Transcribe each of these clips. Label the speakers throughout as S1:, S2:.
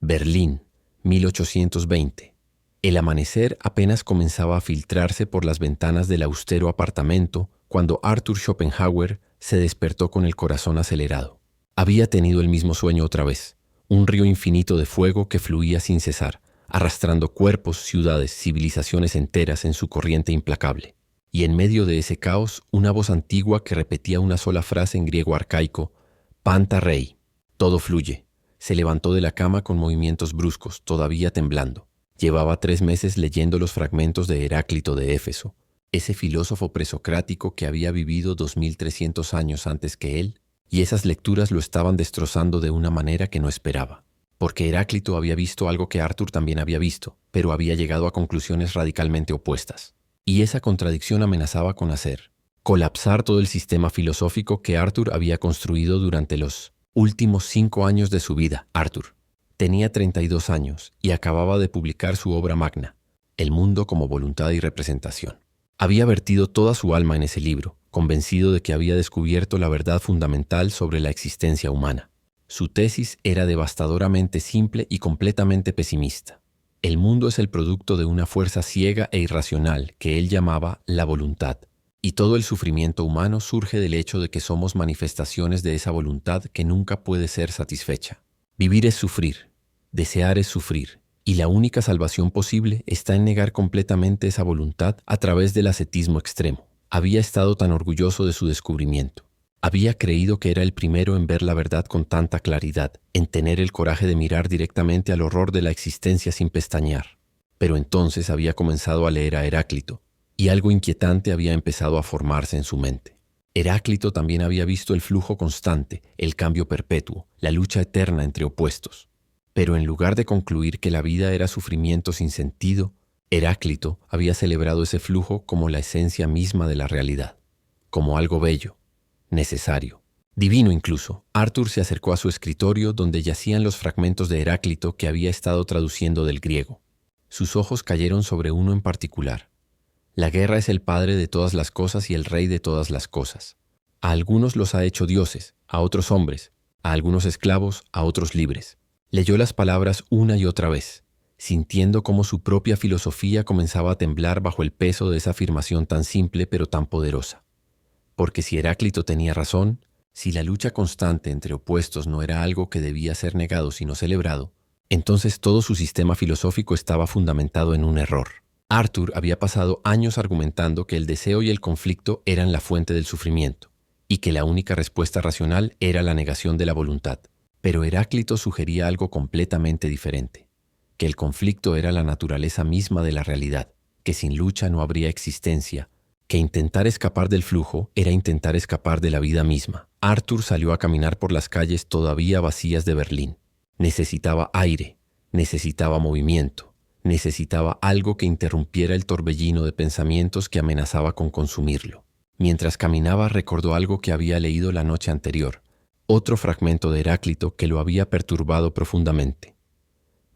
S1: Berlín, 1820. El amanecer apenas comenzaba a filtrarse por las ventanas del austero apartamento cuando Arthur Schopenhauer se despertó con el corazón acelerado. Había tenido el mismo sueño otra vez, un río infinito de fuego que fluía sin cesar, arrastrando cuerpos, ciudades, civilizaciones enteras en su corriente implacable. Y en medio de ese caos, una voz antigua que repetía una sola frase en griego arcaico: Panta rei, todo fluye. Se levantó de la cama con movimientos bruscos, todavía temblando. Llevaba 3 meses leyendo los fragmentos de Heráclito de Éfeso, ese filósofo presocrático que había vivido 2300 años antes que él, y esas lecturas lo estaban destrozando de una manera que no esperaba. Porque Heráclito había visto algo que Arthur también había visto, pero había llegado a conclusiones radicalmente opuestas. Y esa contradicción amenazaba con hacer colapsar todo el sistema filosófico que Arthur había construido durante los últimos 5 años de su vida. Arthur tenía 32 años y acababa de publicar su obra magna, El mundo como voluntad y representación. Había vertido toda su alma en ese libro, convencido de que había descubierto la verdad fundamental sobre la existencia humana. Su tesis era devastadoramente simple y completamente pesimista. El mundo es el producto de una fuerza ciega e irracional que él llamaba la voluntad, y todo el sufrimiento humano surge del hecho de que somos manifestaciones de esa voluntad que nunca puede ser satisfecha. Vivir es sufrir, desear es sufrir, y la única salvación posible está en negar completamente esa voluntad a través del ascetismo extremo. Había estado tan orgulloso de su descubrimiento. Había creído que era el primero en ver la verdad con tanta claridad, en tener el coraje de mirar directamente al horror de la existencia sin pestañear. Pero entonces había comenzado a leer a Heráclito, y algo inquietante había empezado a formarse en su mente. Heráclito también había visto el flujo constante, el cambio perpetuo, la lucha eterna entre opuestos. Pero en lugar de concluir que la vida era sufrimiento sin sentido, Heráclito había celebrado ese flujo como la esencia misma de la realidad, como algo bello, necesario, divino incluso. Arthur se acercó a su escritorio donde yacían los fragmentos de Heráclito que había estado traduciendo del griego. Sus ojos cayeron sobre uno en particular. La guerra es el padre de todas las cosas y el rey de todas las cosas. A algunos los ha hecho dioses, a otros hombres, a algunos esclavos, a otros libres. Leyó las palabras una y otra vez, sintiendo cómo su propia filosofía comenzaba a temblar bajo el peso de esa afirmación tan simple pero tan poderosa. Porque si Heráclito tenía razón, si la lucha constante entre opuestos no era algo que debía ser negado sino celebrado, entonces todo su sistema filosófico estaba fundamentado en un error. Arthur había pasado años argumentando que el deseo y el conflicto eran la fuente del sufrimiento, y que la única respuesta racional era la negación de la voluntad. Pero Heráclito sugería algo completamente diferente, que el conflicto era la naturaleza misma de la realidad, que sin lucha no habría existencia, que intentar escapar del flujo era intentar escapar de la vida misma. Arthur salió a caminar por las calles todavía vacías de Berlín. Necesitaba aire, necesitaba movimiento, necesitaba algo que interrumpiera el torbellino de pensamientos que amenazaba con consumirlo. Mientras caminaba recordó algo que había leído la noche anterior, otro fragmento de Heráclito que lo había perturbado profundamente.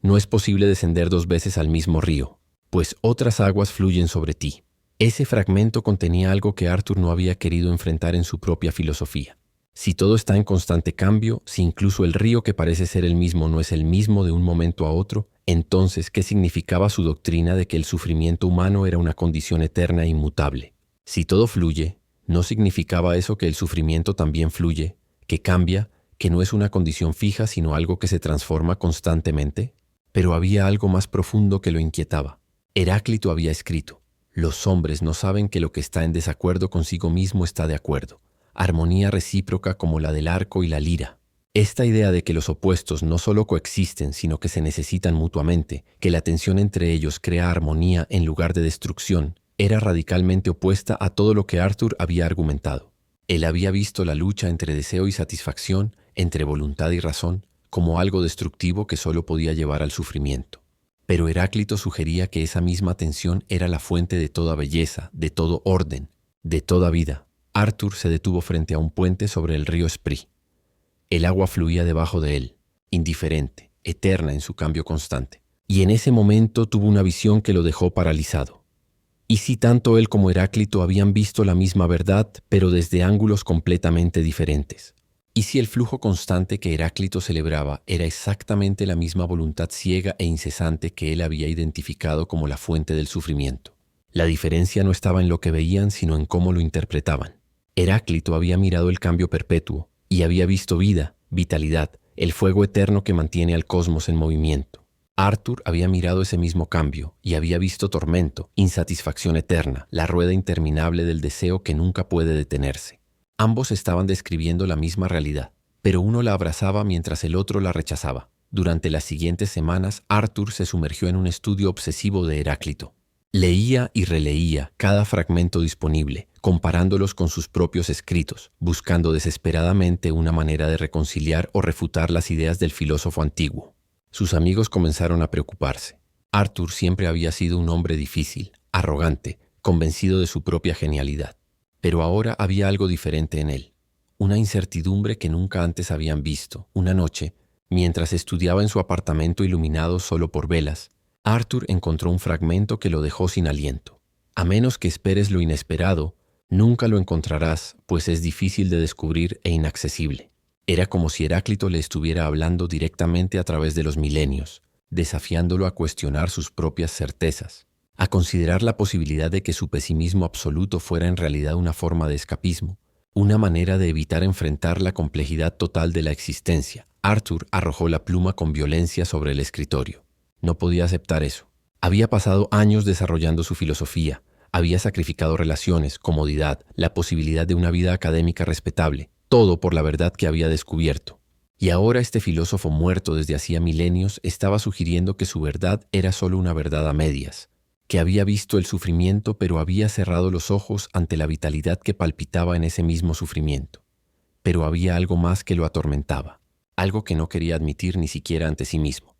S1: No es posible descender 2 veces al mismo río, pues otras aguas fluyen sobre ti. Ese fragmento contenía algo que Arthur no había querido enfrentar en su propia filosofía. Si todo está en constante cambio, si incluso el río que parece ser el mismo no es el mismo de un momento a otro, entonces, ¿qué significaba su doctrina de que el sufrimiento humano era una condición eterna e inmutable? Si todo fluye, ¿no significaba eso que el sufrimiento también fluye, que cambia, que no es una condición fija sino algo que se transforma constantemente? Pero había algo más profundo que lo inquietaba. Heráclito había escrito: los hombres no saben que lo que está en desacuerdo consigo mismo está de acuerdo. Armonía recíproca como la del arco y la lira. Esta idea de que los opuestos no solo coexisten, sino que se necesitan mutuamente, que la tensión entre ellos crea armonía en lugar de destrucción, era radicalmente opuesta a todo lo que Arthur había argumentado. Él había visto la lucha entre deseo y satisfacción, entre voluntad y razón, como algo destructivo que solo podía llevar al sufrimiento. Pero Heráclito sugería que esa misma tensión era la fuente de toda belleza, de todo orden, de toda vida. Arthur se detuvo frente a un puente sobre el río Spree. El agua fluía debajo de él, indiferente, eterna en su cambio constante. Y en ese momento tuvo una visión que lo dejó paralizado. ¿Y si tanto él como Heráclito habían visto la misma verdad, pero desde ángulos completamente diferentes? ¿Y si el flujo constante que Heráclito celebraba era exactamente la misma voluntad ciega e incesante que él había identificado como la fuente del sufrimiento? La diferencia no estaba en lo que veían, sino en cómo lo interpretaban. Heráclito había mirado el cambio perpetuo y había visto vida, vitalidad, el fuego eterno que mantiene al cosmos en movimiento. Arthur había mirado ese mismo cambio y había visto tormento, insatisfacción eterna, la rueda interminable del deseo que nunca puede detenerse. Ambos estaban describiendo la misma realidad, pero uno la abrazaba mientras el otro la rechazaba. Durante las siguientes semanas, Arthur se sumergió en un estudio obsesivo de Heráclito. Leía y releía cada fragmento disponible, comparándolos con sus propios escritos, buscando desesperadamente una manera de reconciliar o refutar las ideas del filósofo antiguo. Sus amigos comenzaron a preocuparse. Arthur siempre había sido un hombre difícil, arrogante, convencido de su propia genialidad. Pero ahora había algo diferente en él, una incertidumbre que nunca antes habían visto. Una noche, mientras estudiaba en su apartamento iluminado solo por velas, Arthur encontró un fragmento que lo dejó sin aliento. A menos que esperes lo inesperado, nunca lo encontrarás, pues es difícil de descubrir e inaccesible. Era como si Heráclito le estuviera hablando directamente a través de los milenios, desafiándolo a cuestionar sus propias certezas, a considerar la posibilidad de que su pesimismo absoluto fuera en realidad una forma de escapismo, una manera de evitar enfrentar la complejidad total de la existencia. Arthur arrojó la pluma con violencia sobre el escritorio. No podía aceptar eso. Había pasado años desarrollando su filosofía, había sacrificado relaciones, comodidad, la posibilidad de una vida académica respetable, todo por la verdad que había descubierto. Y ahora este filósofo muerto desde hacía milenios estaba sugiriendo que su verdad era solo una verdad a medias, que había visto el sufrimiento pero había cerrado los ojos ante la vitalidad que palpitaba en ese mismo sufrimiento. Pero había algo más que lo atormentaba, algo que no quería admitir ni siquiera ante sí mismo.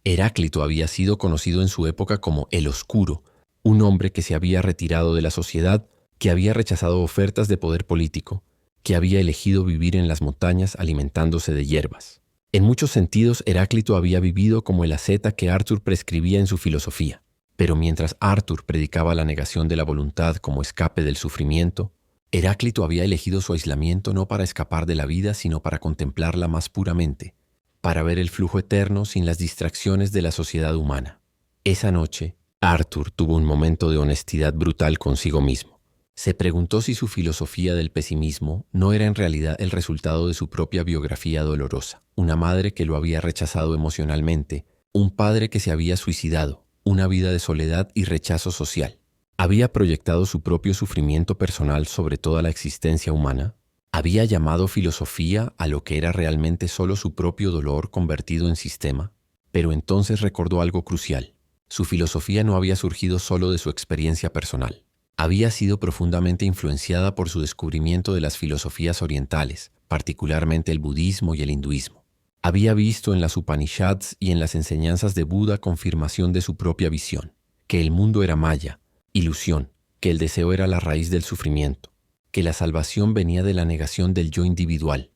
S1: Heráclito había sido conocido en su época como el Oscuro, un hombre que se había retirado de la sociedad, que había rechazado ofertas de poder político, que había elegido vivir en las montañas alimentándose de hierbas. En muchos sentidos, Heráclito había vivido como el asceta que Arthur prescribía en su filosofía. Pero mientras Arthur predicaba la negación de la voluntad como escape del sufrimiento, Heráclito había elegido su aislamiento no para escapar de la vida, sino para contemplarla más puramente, para ver el flujo eterno sin las distracciones de la sociedad humana. Esa noche, Arthur tuvo un momento de honestidad brutal consigo mismo. Se preguntó si su filosofía del pesimismo no era en realidad el resultado de su propia biografía dolorosa, una madre que lo había rechazado emocionalmente, un padre que se había suicidado, una vida de soledad y rechazo social. ¿Había proyectado su propio sufrimiento personal sobre toda la existencia humana? ¿Había llamado filosofía a lo que era realmente solo su propio dolor convertido en sistema? Pero entonces recordó algo crucial. Su filosofía no había surgido solo de su experiencia personal. Había sido profundamente influenciada por su descubrimiento de las filosofías orientales, particularmente el budismo y el hinduismo. Había visto en las Upanishads y en las enseñanzas de Buda confirmación de su propia visión, que el mundo era maya, ilusión, que el deseo era la raíz del sufrimiento, que la salvación venía de la negación del yo individual.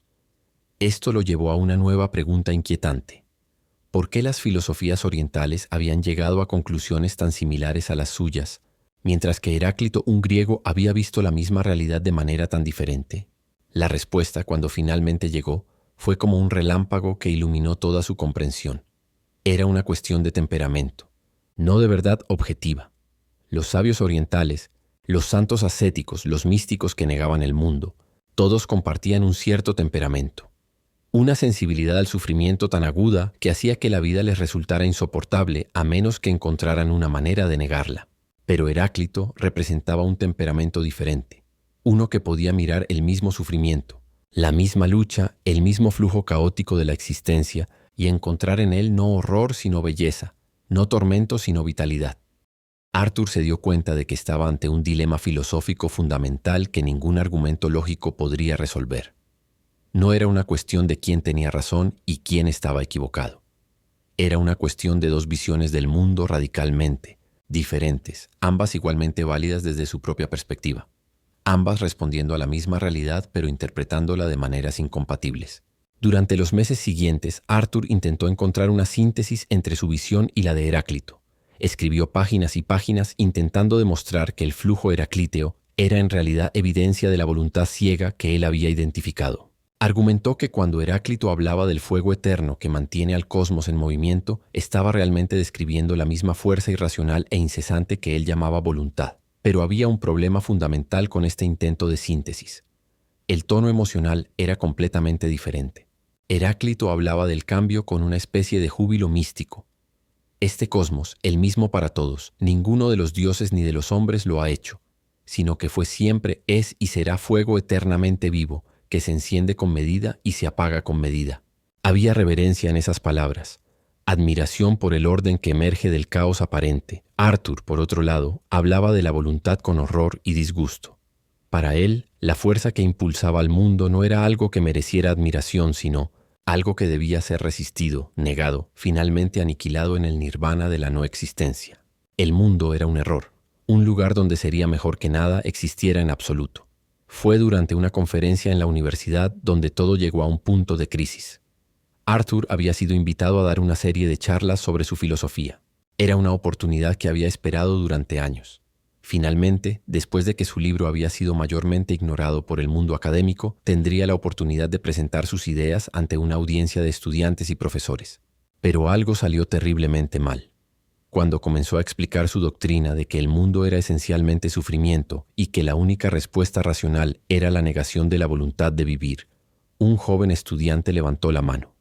S1: Esto lo llevó a una nueva pregunta inquietante. ¿Por qué las filosofías orientales habían llegado a conclusiones tan similares a las suyas, mientras que Heráclito, un griego, había visto la misma realidad de manera tan diferente? La respuesta, cuando finalmente llegó, fue como un relámpago que iluminó toda su comprensión. Era una cuestión de temperamento, no de verdad objetiva. Los sabios orientales, los santos ascéticos, los místicos que negaban el mundo, todos compartían un cierto temperamento. Una sensibilidad al sufrimiento tan aguda que hacía que la vida les resultara insoportable a menos que encontraran una manera de negarla. Pero Heráclito representaba un temperamento diferente, uno que podía mirar el mismo sufrimiento, la misma lucha, el mismo flujo caótico de la existencia y encontrar en él no horror sino belleza, no tormento sino vitalidad. Arthur se dio cuenta de que estaba ante un dilema filosófico fundamental que ningún argumento lógico podría resolver. No era una cuestión de quién tenía razón y quién estaba equivocado. Era una cuestión de dos visiones del mundo radicalmente diferentes, ambas igualmente válidas desde su propia perspectiva, ambas respondiendo a la misma realidad pero interpretándola de maneras incompatibles. Durante los meses siguientes, Arthur intentó encontrar una síntesis entre su visión y la de Heráclito. Escribió páginas y páginas intentando demostrar que el flujo heraclíteo era en realidad evidencia de la voluntad ciega que él había identificado. Argumentó que cuando Heráclito hablaba del fuego eterno que mantiene al cosmos en movimiento, estaba realmente describiendo la misma fuerza irracional e incesante que él llamaba voluntad. Pero había un problema fundamental con este intento de síntesis. El tono emocional era completamente diferente. Heráclito hablaba del cambio con una especie de júbilo místico. Este cosmos, el mismo para todos, ninguno de los dioses ni de los hombres lo ha hecho, sino que fue siempre, es y será fuego eternamente vivo, que se enciende con medida y se apaga con medida. Había reverencia en esas palabras, admiración por el orden que emerge del caos aparente. Arthur, por otro lado, hablaba de la voluntad con horror y disgusto. Para él, la fuerza que impulsaba al mundo no era algo que mereciera admiración, sino algo que debía ser resistido, negado, finalmente aniquilado en el nirvana de la no existencia. El mundo era un error, un lugar donde sería mejor que nada existiera en absoluto. Fue durante una conferencia en la universidad donde todo llegó a un punto de crisis. Arthur había sido invitado a dar una serie de charlas sobre su filosofía. Era una oportunidad que había esperado durante años. Finalmente, después de que su libro había sido mayormente ignorado por el mundo académico, tendría la oportunidad de presentar sus ideas ante una audiencia de estudiantes y profesores. Pero algo salió terriblemente mal. Cuando comenzó a explicar su doctrina de que el mundo era esencialmente sufrimiento y que la única respuesta racional era la negación de la voluntad de vivir, un joven estudiante levantó la mano.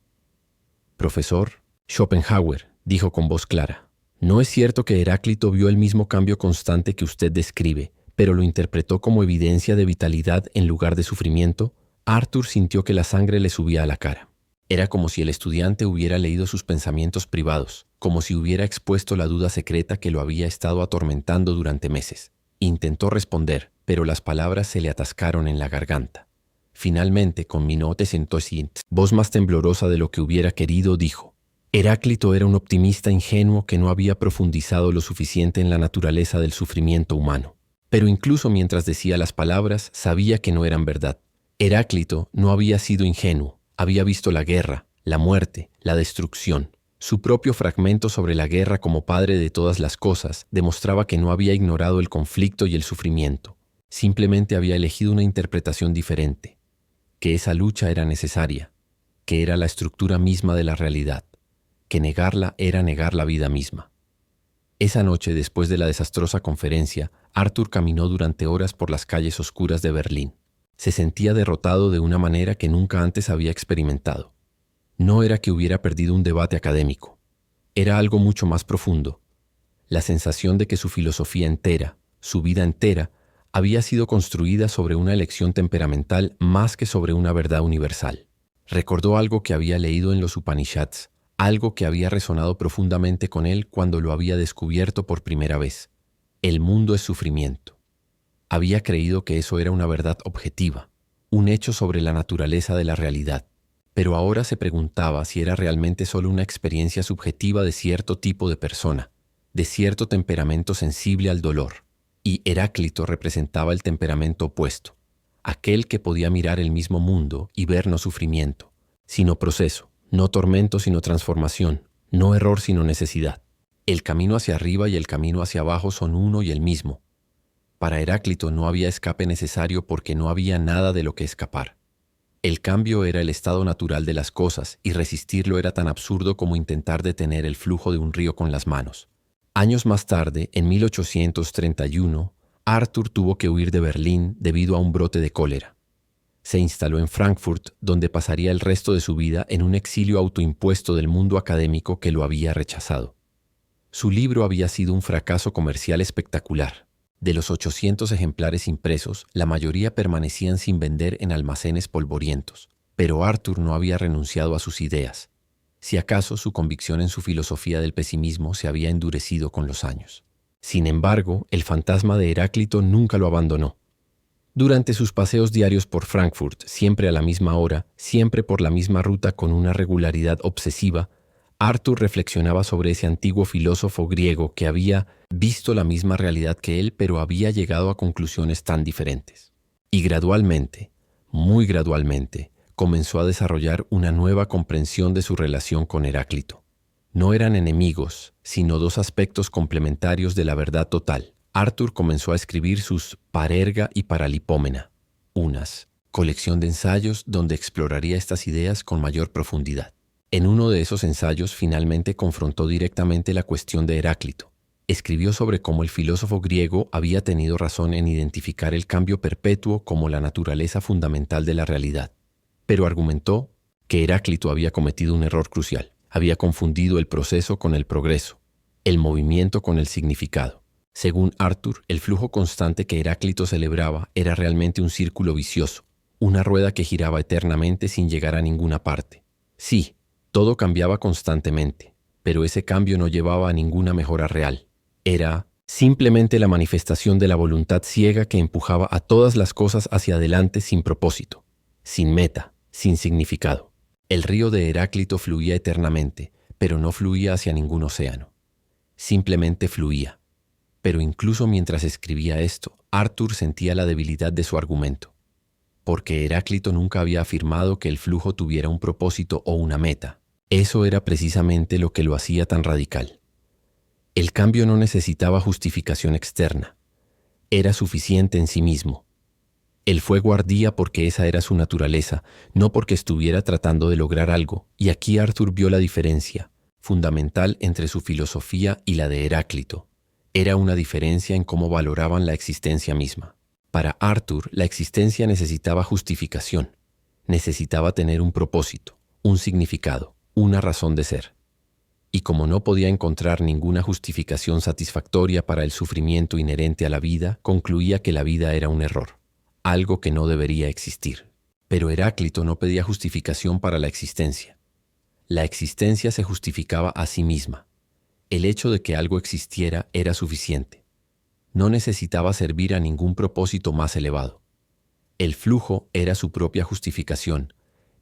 S1: «Profesor, Schopenhauer», dijo con voz clara, «no es cierto que Heráclito vio el mismo cambio constante que usted describe, pero lo interpretó como evidencia de vitalidad en lugar de sufrimiento». Arthur sintió que la sangre le subía a la cara. Era como si el estudiante hubiera leído sus pensamientos privados, como si hubiera expuesto la duda secreta que lo había estado atormentando durante meses. Intentó responder, pero las palabras se le atascaron en la garganta. Finalmente, con voz más temblorosa de lo que hubiera querido, dijo: «Heráclito era un optimista ingenuo que no había profundizado lo suficiente en la naturaleza del sufrimiento humano». Pero incluso mientras decía las palabras, sabía que no eran verdad. Heráclito no había sido ingenuo. Había visto la guerra, la muerte, la destrucción. Su propio fragmento sobre la guerra como padre de todas las cosas demostraba que no había ignorado el conflicto y el sufrimiento. Simplemente había elegido una interpretación diferente, que esa lucha era necesaria, que era la estructura misma de la realidad, que negarla era negar la vida misma. Esa noche, después de la desastrosa conferencia, Arthur caminó durante horas por las calles oscuras de Berlín. Se sentía derrotado de una manera que nunca antes había experimentado. No era que hubiera perdido un debate académico. Era algo mucho más profundo. La sensación de que su filosofía entera, su vida entera, había sido construida sobre una elección temperamental más que sobre una verdad universal. Recordó algo que había leído en los Upanishads, algo que había resonado profundamente con él cuando lo había descubierto por primera vez. El mundo es sufrimiento. Había creído que eso era una verdad objetiva, un hecho sobre la naturaleza de la realidad, pero ahora se preguntaba si era realmente solo una experiencia subjetiva de cierto tipo de persona, de cierto temperamento sensible al dolor. Y Heráclito representaba el temperamento opuesto, aquel que podía mirar el mismo mundo y ver no sufrimiento, sino proceso, no tormento sino transformación, no error sino necesidad. El camino hacia arriba y el camino hacia abajo son uno y el mismo. Para Heráclito no había escape necesario porque no había nada de lo que escapar. El cambio era el estado natural de las cosas y resistirlo era tan absurdo como intentar detener el flujo de un río con las manos. Años más tarde, en 1831, Arthur tuvo que huir de Berlín debido a un brote de cólera. Se instaló en Frankfurt, donde pasaría el resto de su vida en un exilio autoimpuesto del mundo académico que lo había rechazado. Su libro había sido un fracaso comercial espectacular. De los 800 ejemplares impresos, la mayoría permanecían sin vender en almacenes polvorientos, pero Arthur no había renunciado a sus ideas. Si acaso su convicción en su filosofía del pesimismo se había endurecido con los años. Sin embargo, el fantasma de Heráclito nunca lo abandonó. Durante sus paseos diarios por Frankfurt, siempre a la misma hora, siempre por la misma ruta con una regularidad obsesiva, Arthur reflexionaba sobre ese antiguo filósofo griego que había visto la misma realidad que él, pero había llegado a conclusiones tan diferentes. Y gradualmente, muy gradualmente, comenzó a desarrollar una nueva comprensión de su relación con Heráclito. No eran enemigos, sino dos aspectos complementarios de la verdad total. Arthur comenzó a escribir sus Parerga y Paralipómena, unas colección de ensayos donde exploraría estas ideas con mayor profundidad. En uno de esos ensayos finalmente confrontó directamente la cuestión de Heráclito. Escribió sobre cómo el filósofo griego había tenido razón en identificar el cambio perpetuo como la naturaleza fundamental de la realidad, pero argumentó que Heráclito había cometido un error crucial. Había confundido el proceso con el progreso, el movimiento con el significado. Según Arthur, el flujo constante que Heráclito celebraba era realmente un círculo vicioso, una rueda que giraba eternamente sin llegar a ninguna parte. Sí, todo cambiaba constantemente, pero ese cambio no llevaba a ninguna mejora real. Era simplemente la manifestación de la voluntad ciega que empujaba a todas las cosas hacia adelante sin propósito, sin meta, sin significado. El río de Heráclito fluía eternamente, pero no fluía hacia ningún océano. Simplemente fluía. Pero incluso mientras escribía esto, Arthur sentía la debilidad de su argumento, porque Heráclito nunca había afirmado que el flujo tuviera un propósito o una meta. Eso era precisamente lo que lo hacía tan radical. El cambio no necesitaba justificación externa. Era suficiente en sí mismo. El fuego ardía porque esa era su naturaleza, no porque estuviera tratando de lograr algo, y aquí Arthur vio la diferencia fundamental entre su filosofía y la de Heráclito. Era una diferencia en cómo valoraban la existencia misma. Para Arthur, la existencia necesitaba justificación, necesitaba tener un propósito, un significado, una razón de ser. Y como no podía encontrar ninguna justificación satisfactoria para el sufrimiento inherente a la vida, concluía que la vida era un error, algo que no debería existir. Pero Heráclito no pedía justificación para la existencia. La existencia se justificaba a sí misma. El hecho de que algo existiera era suficiente. No necesitaba servir a ningún propósito más elevado. El flujo era su propia justificación.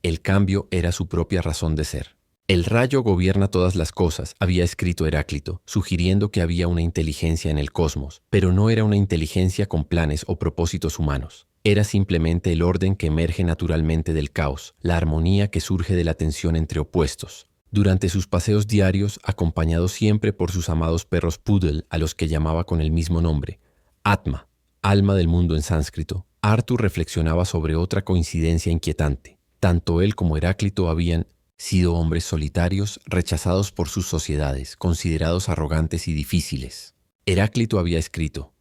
S1: El cambio era su propia razón de ser. El rayo gobierna todas las cosas, había escrito Heráclito, sugiriendo que había una inteligencia en el cosmos, pero no era una inteligencia con planes o propósitos humanos. Era simplemente el orden que emerge naturalmente del caos, la armonía que surge de la tensión entre opuestos. Durante sus paseos diarios, acompañado siempre por sus amados perros poodle, a los que llamaba con el mismo nombre, Atma, alma del mundo en sánscrito, Arthur reflexionaba sobre otra coincidencia inquietante. Tanto él como Heráclito habían sido hombres solitarios, rechazados por sus sociedades, considerados arrogantes y difíciles. Heráclito había escrito: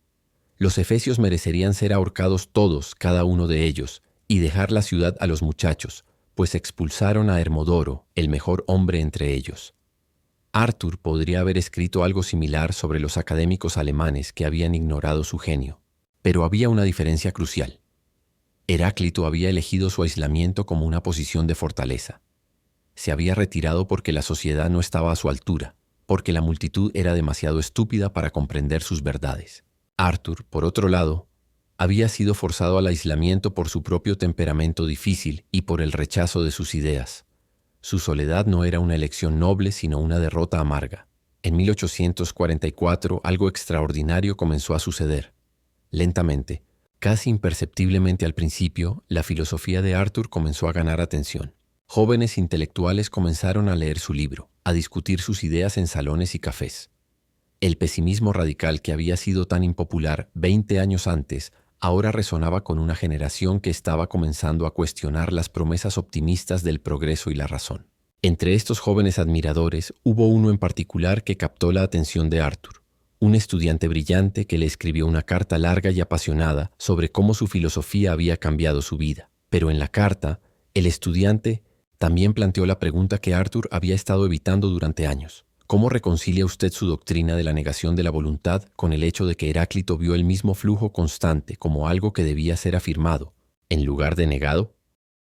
S1: «Los efesios merecerían ser ahorcados todos, cada uno de ellos, y dejar la ciudad a los muchachos, pues expulsaron a Hermodoro, el mejor hombre entre ellos». Arthur podría haber escrito algo similar sobre los académicos alemanes que habían ignorado su genio, pero había una diferencia crucial. Heráclito había elegido su aislamiento como una posición de fortaleza. Se había retirado porque la sociedad no estaba a su altura, porque la multitud era demasiado estúpida para comprender sus verdades. Arthur, por otro lado, había sido forzado al aislamiento por su propio temperamento difícil y por el rechazo de sus ideas. Su soledad no era una elección noble, sino una derrota amarga. En 1844, algo extraordinario comenzó a suceder. Lentamente, casi imperceptiblemente al principio, la filosofía de Arthur comenzó a ganar atención. Jóvenes intelectuales comenzaron a leer su libro, a discutir sus ideas en salones y cafés. El pesimismo radical que había sido tan impopular 20 años antes, ahora resonaba con una generación que estaba comenzando a cuestionar las promesas optimistas del progreso y la razón. Entre estos jóvenes admiradores hubo uno en particular que captó la atención de Arthur, un estudiante brillante que le escribió una carta larga y apasionada sobre cómo su filosofía había cambiado su vida. Pero en la carta, el estudiante también planteó la pregunta que Arthur había estado evitando durante años. ¿Cómo reconcilia usted su doctrina de la negación de la voluntad con el hecho de que Heráclito vio el mismo flujo constante como algo que debía ser afirmado, en lugar de negado?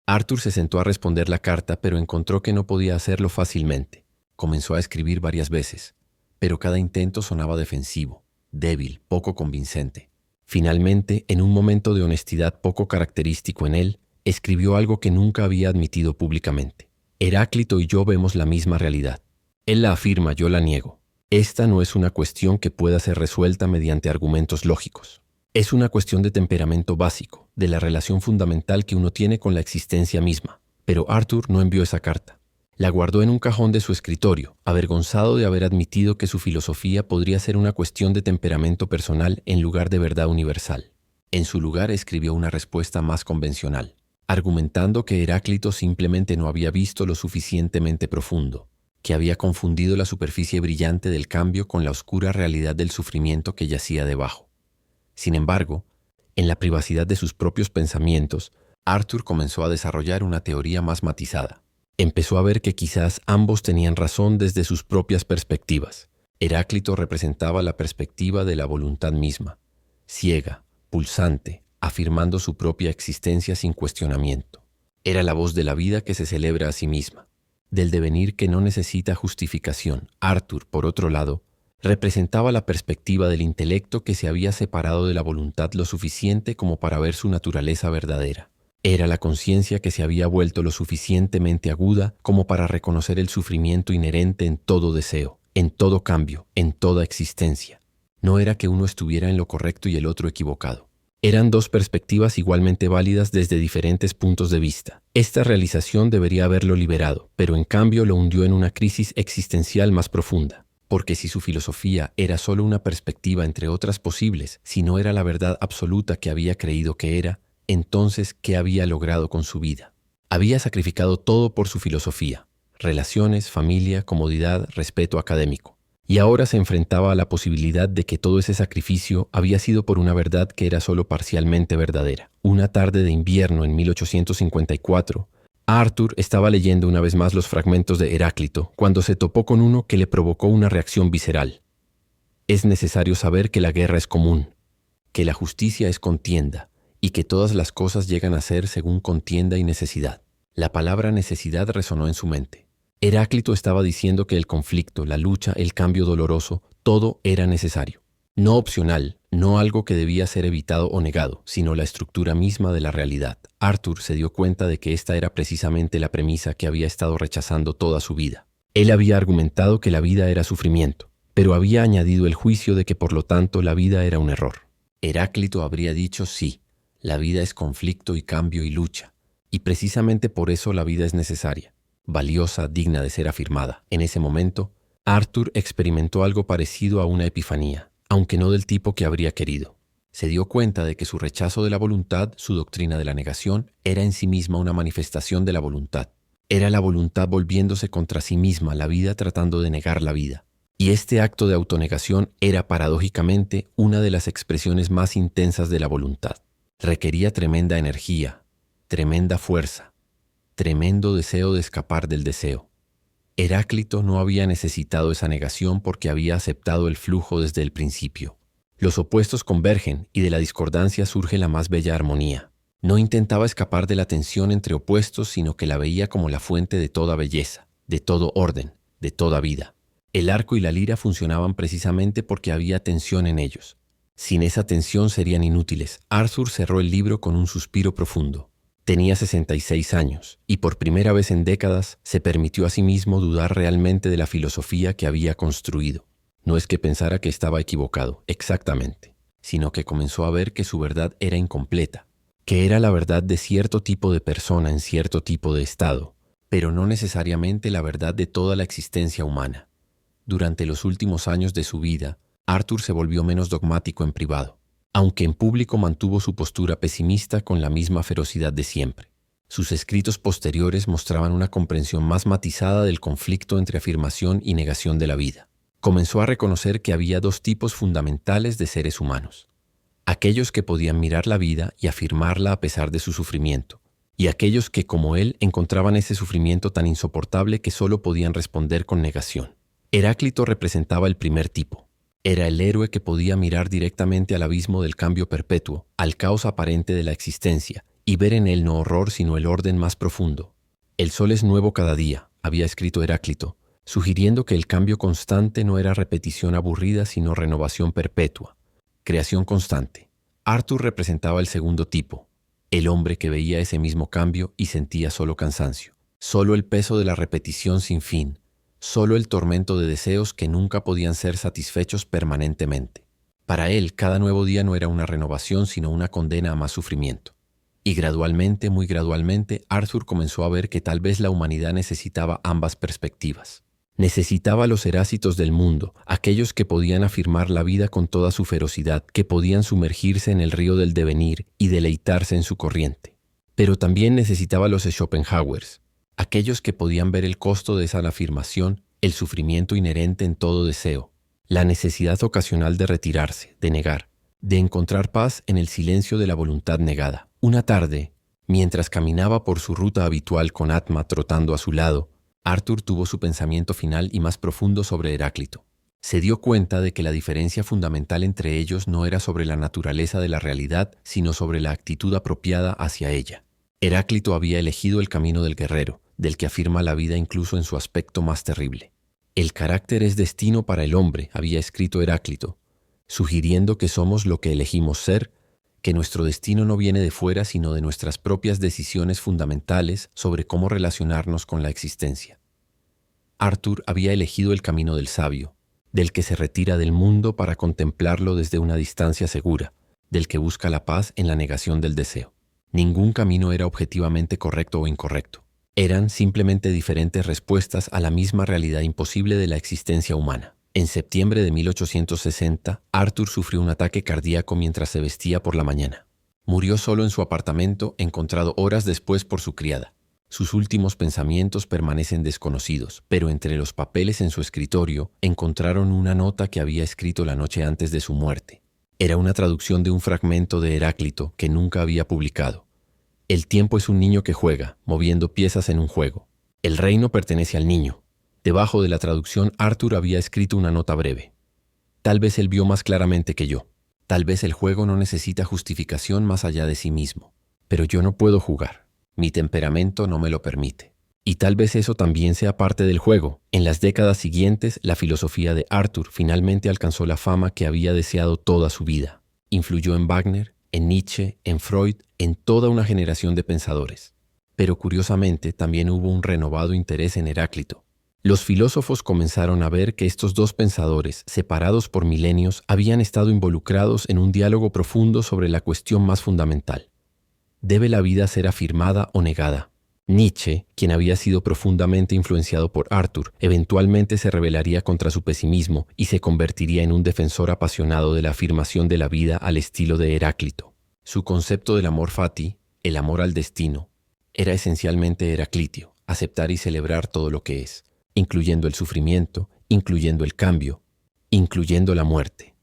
S1: Arthur se sentó a responder la carta, pero encontró que no podía hacerlo fácilmente. Comenzó a escribir varias veces, pero cada intento sonaba defensivo, débil, poco convincente. Finalmente, en un momento de honestidad poco característico en él, escribió algo que nunca había admitido públicamente. Heráclito y yo vemos la misma realidad. Él la afirma, yo la niego. Esta no es una cuestión que pueda ser resuelta mediante argumentos lógicos. Es una cuestión de temperamento básico, de la relación fundamental que uno tiene con la existencia misma. Pero Arthur no envió esa carta. La guardó en un cajón de su escritorio, avergonzado de haber admitido que su filosofía podría ser una cuestión de temperamento personal en lugar de verdad universal. En su lugar escribió una respuesta más convencional. argumentando que Heráclito simplemente no había visto lo suficientemente profundo, que había confundido la superficie brillante del cambio con la oscura realidad del sufrimiento que yacía debajo. Sin embargo, en la privacidad de sus propios pensamientos, Arthur comenzó a desarrollar una teoría más matizada. Empezó a ver que quizás ambos tenían razón desde sus propias perspectivas. Heráclito representaba la perspectiva de la voluntad misma, ciega, pulsante, afirmando su propia existencia sin cuestionamiento. Era la voz de la vida que se celebra a sí misma, del devenir que no necesita justificación. Arthur, por otro lado, representaba la perspectiva del intelecto que se había separado de la voluntad lo suficiente como para ver su naturaleza verdadera. Era la conciencia que se había vuelto lo suficientemente aguda como para reconocer el sufrimiento inherente en todo deseo, en todo cambio, en toda existencia. No era que uno estuviera en lo correcto y el otro equivocado. Eran dos perspectivas igualmente válidas desde diferentes puntos de vista. Esta realización debería haberlo liberado, pero en cambio lo hundió en una crisis existencial más profunda. Porque si su filosofía era solo una perspectiva entre otras posibles, si no era la verdad absoluta que había creído que era, entonces, ¿qué había logrado con su vida? Había sacrificado todo por su filosofía: relaciones, familia, comodidad, respeto académico. Y ahora se enfrentaba a la posibilidad de que todo ese sacrificio había sido por una verdad que era solo parcialmente verdadera. Una tarde de invierno en 1854, Arthur estaba leyendo una vez más los fragmentos de Heráclito cuando se topó con uno que le provocó una reacción visceral. Es necesario saber que la guerra es común, que la justicia es contienda y que todas las cosas llegan a ser según contienda y necesidad. La palabra necesidad resonó en su mente. Heráclito estaba diciendo que el conflicto, la lucha, el cambio doloroso, todo era necesario. No opcional, no algo que debía ser evitado o negado, sino la estructura misma de la realidad. Arthur se dio cuenta de que esta era precisamente la premisa que había estado rechazando toda su vida. Él había argumentado que la vida era sufrimiento, pero había añadido el juicio de que por lo tanto la vida era un error. Heráclito habría dicho sí, la vida es conflicto y cambio y lucha, y precisamente por eso la vida es necesaria, valiosa, digna de ser afirmada. En ese momento, Arthur experimentó algo parecido a una epifanía, aunque no del tipo que habría querido. Se dio cuenta de que su rechazo de la voluntad, su doctrina de la negación, era en sí misma una manifestación de la voluntad. Era la voluntad volviéndose contra sí misma, la vida tratando de negar la vida. Y este acto de autonegación era paradójicamente una de las expresiones más intensas de la voluntad. Requería tremenda energía, tremenda fuerza, tremendo deseo de escapar del deseo. Heráclito no había necesitado esa negación porque había aceptado el flujo desde el principio. Los opuestos convergen y de la discordancia surge la más bella armonía. No intentaba escapar de la tensión entre opuestos, sino que la veía como la fuente de toda belleza, de todo orden, de toda vida. El arco y la lira funcionaban precisamente porque había tensión en ellos. Sin esa tensión serían inútiles. Arthur cerró el libro con un suspiro profundo. Tenía 66 años y por primera vez en décadas se permitió a sí mismo dudar realmente de la filosofía que había construido. No es que pensara que estaba equivocado, exactamente, sino que comenzó a ver que su verdad era incompleta, que era la verdad de cierto tipo de persona en cierto tipo de estado, pero no necesariamente la verdad de toda la existencia humana. Durante los últimos años de su vida, Arthur se volvió menos dogmático en privado, aunque en público mantuvo su postura pesimista con la misma ferocidad de siempre. Sus escritos posteriores mostraban una comprensión más matizada del conflicto entre afirmación y negación de la vida. Comenzó a reconocer que había dos tipos fundamentales de seres humanos: aquellos que podían mirar la vida y afirmarla a pesar de su sufrimiento, y aquellos que, como él, encontraban ese sufrimiento tan insoportable que solo podían responder con negación. Heráclito representaba el primer tipo. Era el héroe que podía mirar directamente al abismo del cambio perpetuo, al caos aparente de la existencia, y ver en él no horror sino el orden más profundo. El sol es nuevo cada día, había escrito Heráclito, sugiriendo que el cambio constante no era repetición aburrida sino renovación perpetua, creación constante. Arthur representaba el segundo tipo, el hombre que veía ese mismo cambio y sentía solo cansancio, solo el peso de la repetición sin fin, solo el tormento de deseos que nunca podían ser satisfechos permanentemente. Para él, cada nuevo día no era una renovación, sino una condena a más sufrimiento. Y gradualmente, muy gradualmente, Arthur comenzó a ver que tal vez la humanidad necesitaba ambas perspectivas. Necesitaba a los Herácitos del mundo, aquellos que podían afirmar la vida con toda su ferocidad, que podían sumergirse en el río del devenir y deleitarse en su corriente. Pero también necesitaba los Schopenhauers, aquellos que podían ver el costo de esa afirmación, el sufrimiento inherente en todo deseo, la necesidad ocasional de retirarse, de negar, de encontrar paz en el silencio de la voluntad negada. Una tarde, mientras caminaba por su ruta habitual con Atma trotando a su lado, Arthur tuvo su pensamiento final y más profundo sobre Heráclito. Se dio cuenta de que la diferencia fundamental entre ellos no era sobre la naturaleza de la realidad, sino sobre la actitud apropiada hacia ella. Heráclito había elegido el camino del guerrero, del que afirma la vida incluso en su aspecto más terrible. El carácter es destino para el hombre, había escrito Heráclito, sugiriendo que somos lo que elegimos ser, que nuestro destino no viene de fuera sino de nuestras propias decisiones fundamentales sobre cómo relacionarnos con la existencia. Arthur había elegido el camino del sabio, del que se retira del mundo para contemplarlo desde una distancia segura, del que busca la paz en la negación del deseo. Ningún camino era objetivamente correcto o incorrecto. Eran simplemente diferentes respuestas a la misma realidad imposible de la existencia humana. En septiembre de 1860, Arthur sufrió un ataque cardíaco mientras se vestía por la mañana. Murió solo en su apartamento, encontrado horas después por su criada. Sus últimos pensamientos permanecen desconocidos, pero entre los papeles en su escritorio encontraron una nota que había escrito la noche antes de su muerte. Era una traducción de un fragmento de Heráclito que nunca había publicado. El tiempo es un niño que juega, moviendo piezas en un juego. El reino pertenece al niño. Debajo de la traducción, Arthur había escrito una nota breve. Tal vez él vio más claramente que yo. Tal vez el juego no necesita justificación más allá de sí mismo. Pero yo no puedo jugar. Mi temperamento no me lo permite. Y tal vez eso también sea parte del juego. En las décadas siguientes, la filosofía de Arthur finalmente alcanzó la fama que había deseado toda su vida. Influyó en Wagner, en Nietzsche, en Freud, en toda una generación de pensadores. Pero curiosamente también hubo un renovado interés en Heráclito. Los filósofos comenzaron a ver que estos dos pensadores, separados por milenios, habían estado involucrados en un diálogo profundo sobre la cuestión más fundamental. ¿Debe la vida ser afirmada o negada? Nietzsche, quien había sido profundamente influenciado por Arthur, eventualmente se rebelaría contra su pesimismo y se convertiría en un defensor apasionado de la afirmación de la vida al estilo de Heráclito. Su concepto del amor fati, el amor al destino, era esencialmente heraclíteo, aceptar y celebrar todo lo que es, incluyendo el sufrimiento, incluyendo el cambio, incluyendo la muerte.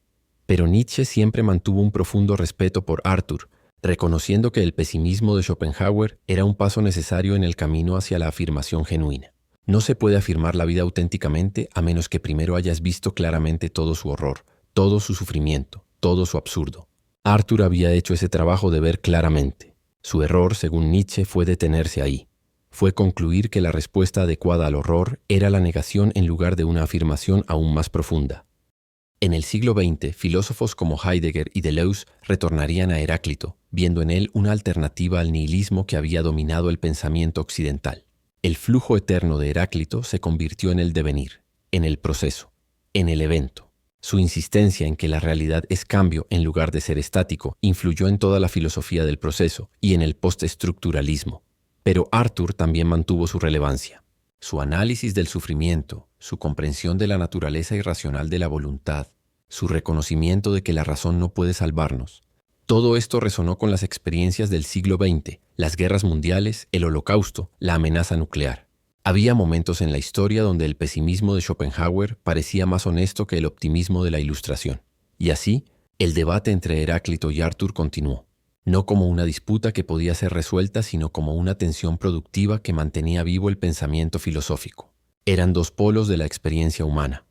S1: Pero Nietzsche siempre mantuvo un profundo respeto por Arthur, reconociendo que el pesimismo de Schopenhauer era un paso necesario en el camino hacia la afirmación genuina. No se puede afirmar la vida auténticamente a menos que primero hayas visto claramente todo su horror, todo su sufrimiento, todo su absurdo. Arthur había hecho ese trabajo de ver claramente. Su error, según Nietzsche, fue detenerse ahí. Fue concluir que la respuesta adecuada al horror era la negación en lugar de una afirmación aún más profunda. En el siglo XX, filósofos como Heidegger y Deleuze retornarían a Heráclito, viendo en él una alternativa al nihilismo que había dominado el pensamiento occidental. El flujo eterno de Heráclito se convirtió en el devenir, en el proceso, en el evento. Su insistencia en que la realidad es cambio en lugar de ser estático influyó en toda la filosofía del proceso y en el postestructuralismo. Pero Arthur también mantuvo su relevancia. Su análisis del sufrimiento, su comprensión de la naturaleza irracional de la voluntad, su reconocimiento de que la razón no puede salvarnos. Todo esto resonó con las experiencias del siglo XX, las guerras mundiales, el Holocausto, la amenaza nuclear. Había momentos en la historia donde el pesimismo de Schopenhauer parecía más honesto que el optimismo de la Ilustración. Y así, el debate entre Heráclito y Arthur continuó. No como una disputa que podía ser resuelta, sino como una tensión productiva que mantenía vivo el pensamiento filosófico. Eran dos polos de la experiencia humana.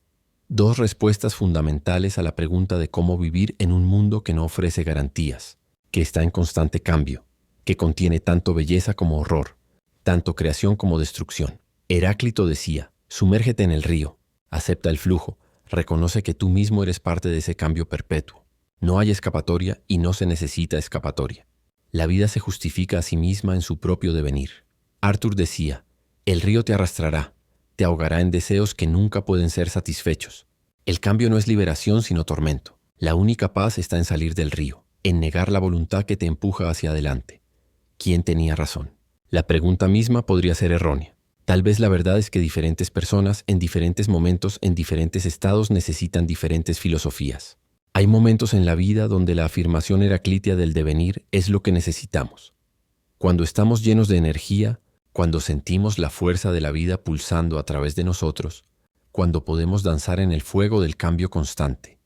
S1: Dos respuestas fundamentales a la pregunta de cómo vivir en un mundo que no ofrece garantías, que está en constante cambio, que contiene tanto belleza como horror, tanto creación como destrucción. Heráclito decía, sumérgete en el río, acepta el flujo, reconoce que tú mismo eres parte de ese cambio perpetuo. No hay escapatoria y no se necesita escapatoria. La vida se justifica a sí misma en su propio devenir. Arthur decía, el río te arrastrará, te ahogará en deseos que nunca pueden ser satisfechos. El cambio no es liberación sino tormento. La única paz está en salir del río, en negar la voluntad que te empuja hacia adelante. ¿Quién tenía razón? La pregunta misma podría ser errónea. Tal vez la verdad es que diferentes personas, en diferentes momentos, en diferentes estados, necesitan diferentes filosofías. Hay momentos en la vida donde la afirmación heraclítea del devenir es lo que necesitamos. Cuando estamos llenos de energía, cuando sentimos la fuerza de la vida pulsando a través de nosotros, cuando podemos danzar en el fuego del cambio constante.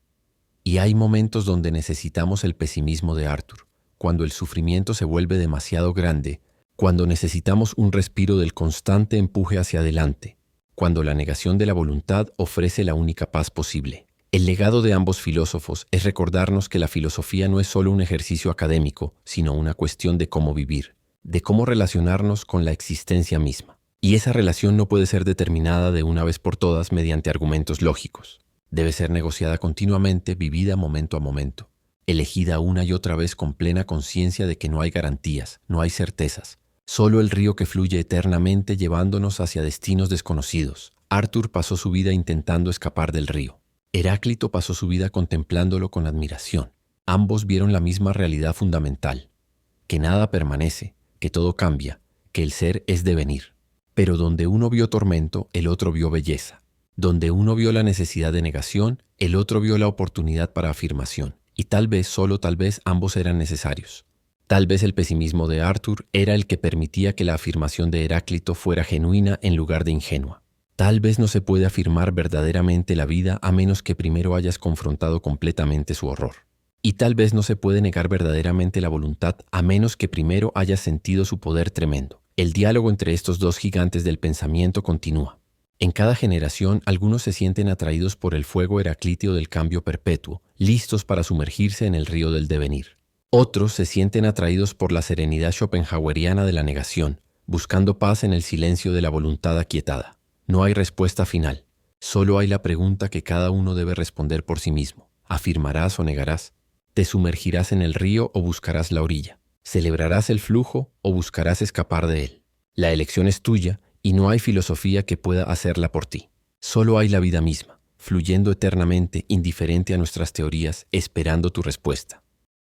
S1: Y hay momentos donde necesitamos el pesimismo de Arthur, cuando el sufrimiento se vuelve demasiado grande, cuando necesitamos un respiro del constante empuje hacia adelante, cuando la negación de la voluntad ofrece la única paz posible. El legado de ambos filósofos es recordarnos que la filosofía no es solo un ejercicio académico, sino una cuestión de cómo vivir, de cómo relacionarnos con la existencia misma. Y esa relación no puede ser determinada de una vez por todas mediante argumentos lógicos. Debe ser negociada continuamente, vivida momento a momento, elegida una y otra vez con plena conciencia de que no hay garantías, no hay certezas, solo el río que fluye eternamente llevándonos hacia destinos desconocidos. Arthur pasó su vida intentando escapar del río. Heráclito pasó su vida contemplándolo con admiración. Ambos vieron la misma realidad fundamental, que nada permanece, que todo cambia, que el ser es devenir. Pero donde uno vio tormento, el otro vio belleza. Donde uno vio la necesidad de negación, el otro vio la oportunidad para afirmación. Y tal vez, solo tal vez, ambos eran necesarios. Tal vez el pesimismo de Arthur era el que permitía que la afirmación de Heráclito fuera genuina en lugar de ingenua. Tal vez no se puede afirmar verdaderamente la vida a menos que primero hayas confrontado completamente su horror. Y tal vez no se puede negar verdaderamente la voluntad a menos que primero hayas sentido su poder tremendo. El diálogo entre estos dos gigantes del pensamiento continúa. En cada generación, algunos se sienten atraídos por el fuego heraclíteo del cambio perpetuo, listos para sumergirse en el río del devenir. Otros se sienten atraídos por la serenidad schopenhaueriana de la negación, buscando paz en el silencio de la voluntad aquietada. No hay respuesta final, solo hay la pregunta que cada uno debe responder por sí mismo. ¿Afirmarás o negarás? ¿Te sumergirás en el río o buscarás la orilla? ¿Celebrarás el flujo o buscarás escapar de él? La elección es tuya y no hay filosofía que pueda hacerla por ti. Solo hay la vida misma, fluyendo eternamente, indiferente a nuestras teorías, esperando tu respuesta.